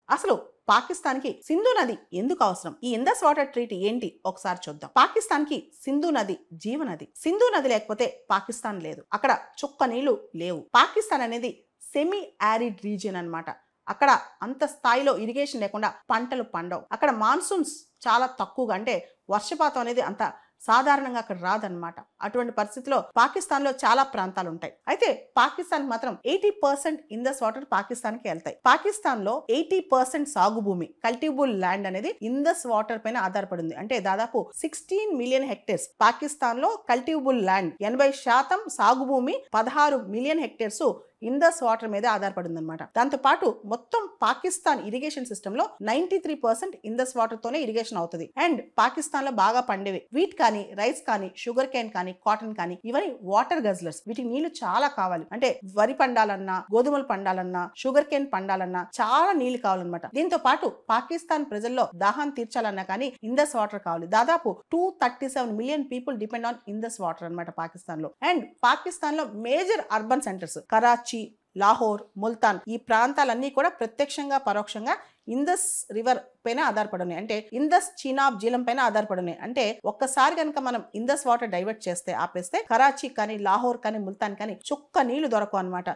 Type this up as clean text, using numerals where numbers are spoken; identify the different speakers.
Speaker 1: అసలు పాకిస్తాన్ కి సింధు నది ఎందుకు అవసరం? ఈ ఇండస్ వాటర్ ట్రీటీ ఏంటి ఒకసారి చూద్దాం. పాకిస్తాన్ కి సింధు నది జీవనది. సింధు నది లేకపోతే పాకిస్తాన్ లేదు. అక్కడ చుక్క నీళ్లు లేవు. పాకిస్తాన్ అనేది సెమీ యారిడ్ రీజియన్ అన్నమాట. అక్కడ అంత స్థాయిలో ఇరిగేషన్ లేకుండా పంటలు పండవు. అక్కడ మాన్సూన్స్ చాలా తక్కువగా, అంటే వర్షపాతం అనేది అంత సాధారణంగా అక్కడ రాదన్నమాట. అటువంటి పరిస్థితిలో పాకిస్తాన్ లో చాలా ప్రాంతాలు ఉంటాయి. అయితే పాకిస్తాన్ మాత్రం 80% ఇండస్ వాటర్ పాకిస్తాన్ కి వెళ్తాయి. పాకిస్తాన్ లో 80% సాగు భూమి, కల్టిబుల్ ల్యాండ్ అనేది ఇండస్ వాటర్ పైన ఆధారపడింది. అంటే దాదాపు 16 మిలియన్ హెక్టేర్స్ పాకిస్తాన్ లో కల్టిబుల్ ల్యాండ్, 80% సాగు భూమి, 16 మిలియన్ హెక్టేర్స్ ఇండస్ వాటర్ మీద ఆధారపడింది అనమాట. దాంతో పాటు మొత్తం పాకిస్తాన్ ఇరిగేషన్ సిస్టమ్ లో 93% ఇండస్ వాటర్ తోనే ఇరిగేషన్ అవుతుంది. అండ్ పాకిస్తాన్ లో బాగా పండేవి వీట్ కానీ, రైస్ కానీ, షుగర్ కేన్ కానీ, కాటన్ కానీ, ఇవన్నీ వాటర్ గజ్లర్స్. వీటికి నీళ్లు చాలా కావాలి. అంటే వరి పండాలన్నా, గోధుమలు పండాలన్నా, షుగర్ కేన్ పండాలన్నా చాలా నీళ్లు కావాలన్నమాట. దీంతో పాటు పాకిస్తాన్ ప్రజల్లో దాహాన్ని తీర్చాలన్నా కానీ ఇండస్ వాటర్ కావాలి. దాదాపు 237 million people depend on Indus water అనమాట పాకిస్తాన్ లో. అండ్ పాకిస్తాన్ లో major urban centres Karachi, Lahore, Multan, ఈ ప్రాంతాలన్నీ కూడా ప్రత్యక్షంగా పరోక్షంగా ఇండస్ రివర్ పైన ఆధారపడి ఉన్నాయి. అంటే ఇండస్ చీనాబ్ జీలం పైన ఆధారపడి ఉన్నాయి. అంటే ఒక్కసారి కనుక మనం ఇండస్ వాటర్ డైవర్ట్ చేస్తే, ఆపేస్తే కరాచీ కానీ, లాహోర్ కానీ, ముల్తాన్ కానీ చుక్క నీళ్లు దొరకవు అనమాట.